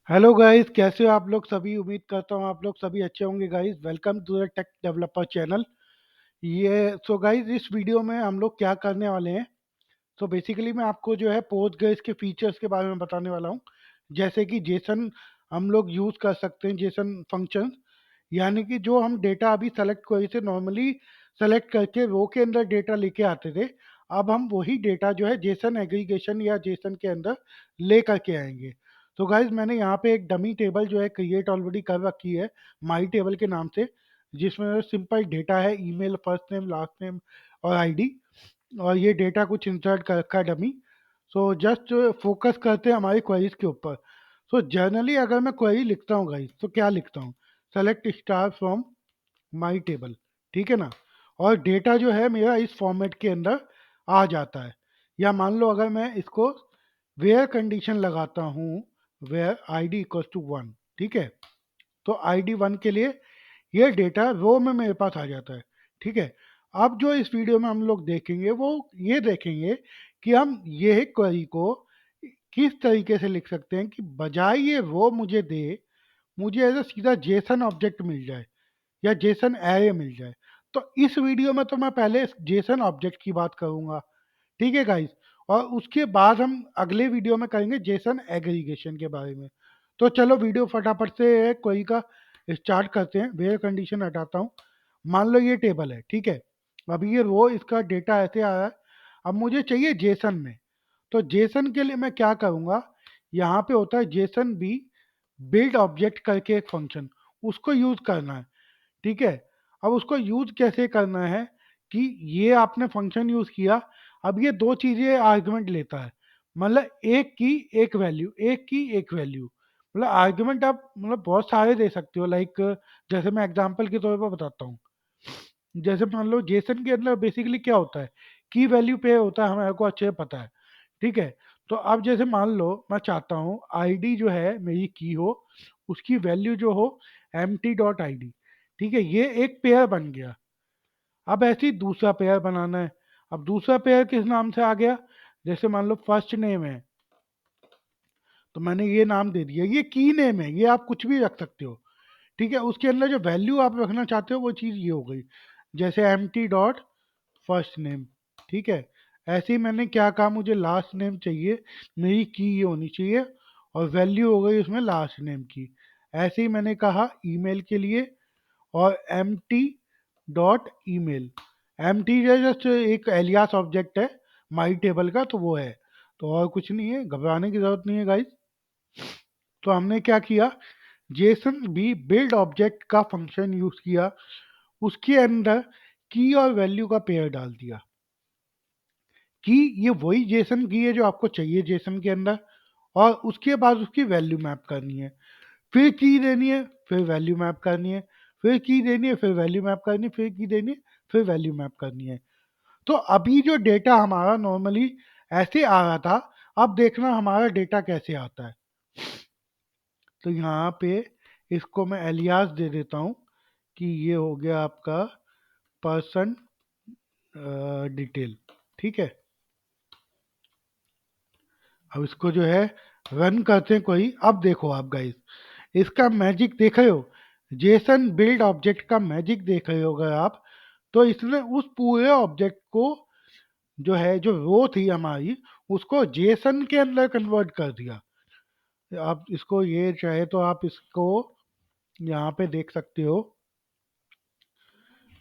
Hello guys, कैसे हो आप लोग सभी। उम्मीद करता हूँ आप लोग सभी अच्छे होंगे। Guys, welcome to the tech developer channel. ये सो गाइस, इस वीडियो में हम लोग क्या करने वाले हैं। सो बेसिकली मैं आपको जो है पोस्टग्रेस के फीचर्स के बारे में बताने वाला हूँ। जैसे कि जेसन हम लोग यूज़ कर सकते हैं, जेसन फंक्शन। यानी कि जो हम डेटा अभी सेलेक्ट क्वेरी से नॉर्मली सेलेक्ट करके रो के अंदर डेटा लेके आते थे, अब हम वही डेटा जो है जेसन एग्रीगेशन या जेसन के अंदर ले करके आएंगे। तो गाइज, मैंने यहाँ पे एक डमी टेबल जो है क्रिएट ऑलरेडी कर रखी है माई टेबल के नाम से, जिसमें सिंपल डेटा है, email, first name, last name और आईडी। और ये डेटा कुछ इंसर्ट कर रखा है डमी। सो जस्ट फोकस करते हैं हमारी क्वेरीज के ऊपर। सो जनरली अगर मैं क्वेरी लिखता हूँ गाइज, तो क्या लिखता हूँ? Select star from my table, ठीक है ना। और डेटा जो है मेरा इस फॉर्मेट के अंदर आ जाता है। या मान लो अगर मैं इसको वेयर कंडीशन लगाता हूँ, where I D equals to one, ठीक है। तो आई डी वन के लिए ये डेटा रो में मेरे पास आ जाता है, ठीक है। अब जो इस वीडियो में हम लोग देखेंगे वो ये देखेंगे कि हम ये क्वेरी को किस तरीके से लिख सकते हैं कि बजाय ये रो मुझे दे, मुझे ऐसा सीधा जेसन ऑब्जेक्ट मिल जाए या जेसन एरे मिल जाए। तो इस वीडियो में तो मैं पहले जेसन ऑब्जेक्ट की बात करूंगा, ठीक है गाइस। और उसके बाद हम अगले वीडियो में करेंगे जेसन एग्रीगेशन के बारे में। तो चलो वीडियो फटाफट से कोई का स्टार्ट करते हैं। वेयर कंडीशन हटाता हूँ। मान लो ये टेबल है, ठीक है। अब ये रो इसका डेटा ऐसे आ रहा है। अब मुझे चाहिए जेसन में। तो जेसन के लिए मैं क्या करूँगा, यहाँ पे होता है जेसन बी बिल्ड ऑब्जेक्ट करके एक फंक्शन, उसको यूज़ करना है, ठीक है। अब उसको यूज कैसे करना है कि ये आपने फंक्शन यूज किया। अब ये दो चीजें आर्गुमेंट लेता है, मतलब एक की एक वैल्यू, एक की एक वैल्यू। मतलब आर्गुमेंट आप मतलब बहुत सारे दे सकते हो। लाइक जैसे मैं एग्जांपल के तौर पर बताता हूँ। जैसे मान लो जेसन के अंदर बेसिकली क्या होता है, की वैल्यू पे होता है, हमारे को अच्छे से पता है, ठीक है। तो अब जैसे मान लो मैं चाहता हूँ आईडी जो है मेरी की हो, उसकी वैल्यू जो हो M T dot I D, ठीक है। ये एक पेयर बन गया। अब ऐसे ही दूसरा पेयर बनाना है। अब दूसरा पेयर किस नाम से आ गया? जैसे मान लो फर्स्ट नेम है, तो मैंने ये नाम दे दिया, ये की नेम है, ये आप कुछ भी रख सकते हो, ठीक है। उसके अंदर जो वैल्यू आप रखना चाहते हो वो चीज़ ये हो गई, जैसे M T dot first name, ठीक है। ऐसे ही मैंने क्या कहा, मुझे लास्ट नेम चाहिए, मेरी की ये होनी चाहिए, और वैल्यू हो गई उसमें लास्ट नेम की। ऐसे ही मैंने कहा ईमेल के लिए, और M T dot email. M T just एक एलियास ऑब्जेक्ट है माई टेबल का, तो वो है। तो और कुछ नहीं है, घबराने की जरूरत नहीं है गाइस। तो हमने क्या किया, जेसन भी बिल्ड ऑब्जेक्ट का फंक्शन यूज किया, उसके अंदर की और वैल्यू का पेयर डाल दिया। की ये वही जेसन की है जो आपको चाहिए जेसन के अंदर, और उसके बाद उसकी वैल्यू मैप करनी है। फिर की देनी है, फिर वैल्यू मैप करनी है, फिर की देनी है, फिर वैल्यू मैप करनी है, फिर की देनी है, फिर वैल्यू मैप करनी है। तो अभी जो डेटा हमारा नॉर्मली ऐसे आ रहा था, अब देखना हमारा डेटा कैसे आता है। तो यहाँ पे इसको मैं एलियास दे देता हूँ कि ये हो गया आपका पर्सन डिटेल, ठीक है। अब इसको जो है रन करते हैं कोई। अब देखो आप गाइस, इसका मैजिक देख रहे हो, जेसन बिल्ड ऑब्जेक्ट का मैजिक देख रहे हो अगर आप, तो इसने उस पूरे ऑब्जेक्ट को जो है, जो रो थी हमारी, उसको जेसन के अंदर कन्वर्ट कर दिया। आप इसको ये चाहे तो आप इसको यहाँ पे देख सकते हो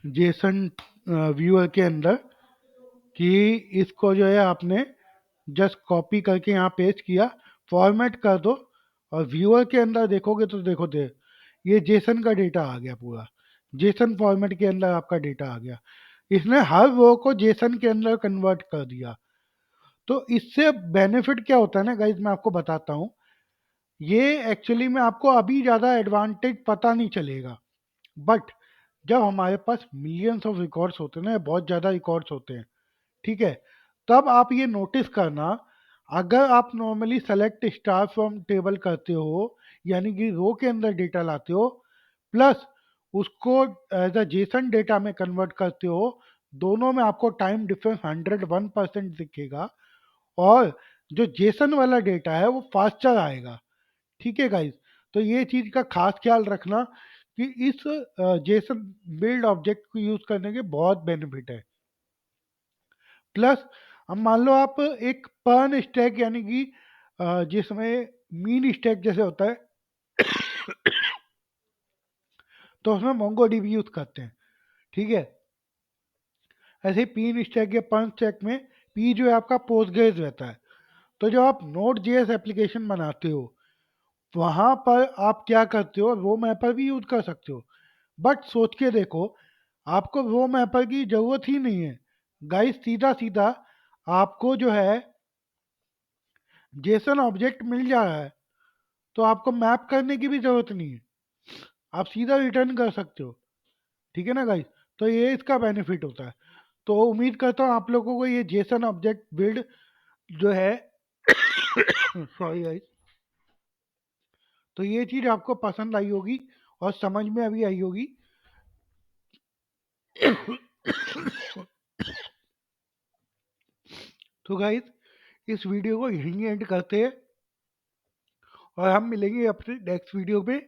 जेसन व्यूअर के अंदर, कि इसको जो है आपने जस्ट कॉपी करके यहाँ पेस्ट किया, फॉर्मेट कर दो, और व्यूअर के अंदर देखोगे तो देखो दे, ये जेसन का डेटा आ गया पूरा। जेसन फॉर्मेट के अंदर आपका डेटा आ गया। इसने हर रो को जेसन के अंदर कन्वर्ट कर दिया। तो इससे बेनिफिट क्या होता है ना गाइज, मैं आपको बताता हूँ। ये एक्चुअली में आपको अभी ज़्यादा एडवांटेज पता नहीं चलेगा, बट जब हमारे पास मिलियंस ऑफ रिकॉर्ड्स होते हैं ना, बहुत ज़्यादा रिकॉर्ड्स होते हैं, ठीक है, तब आप ये नोटिस करना, अगर आप normally select star from table करते हो, यानी कि रो के अंदर डेटा लाते हो, प्लस उसको एज अ जेसन डेटा में कन्वर्ट करते हो, दोनों में आपको टाइम डिफरेंस 101% दिखेगा। और जो जेसन वाला डेटा है वो फास्टर आएगा, ठीक है गाइस। तो ये चीज़ का खास ख्याल रखना कि इस जेसन बिल्ड ऑब्जेक्ट को यूज़ करने के बहुत बेनिफिट है। प्लस अब मान लो आप एक पर्न स्टैक यानी कि जिसमें मीन स्टैक जैसे होता है तो उसमें मोंगो डीबी यूज़ करते हैं, ठीक है। ऐसे ही पीन स्टैक या पर्न स्टैक में पी जो है आपका पोस्टग्रेज रहता है। तो जब आप नोड जेएस एप्लीकेशन बनाते हो वहाँ पर आप क्या करते हो, रो मैपर भी यूज़ कर सकते हो। बट सोच के देखो, आपको रो मैपर की ज़रूरत ही नहीं है गाइस। सीधा सीधा आपको जो है जेसन ऑब्जेक्ट मिल जा रहा है, तो आपको मैप करने की भी ज़रूरत नहीं है, आप सीधा रिटर्न कर सकते हो, ठीक है ना गाइस। तो ये इसका बेनिफिट होता है। तो उम्मीद करता हूँ आप लोगों को ये जेसन ऑब्जेक्ट बिल्ड जो है सॉरी गाइस, तो ये चीज़ आपको पसंद आई होगी और समझ में अभी आई होगी। तो गाइस इस वीडियो को यहीं एंड करते हैं और हम मिलेंगे अपने नेक्स्ट वीडियो पे,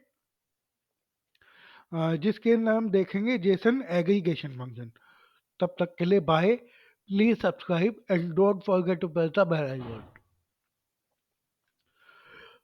जिसके अंदर हम देखेंगे जेसन एग्रीगेशन फंक्शन। तब तक के लिए bye. Please subscribe and don't forget to press the bell icon.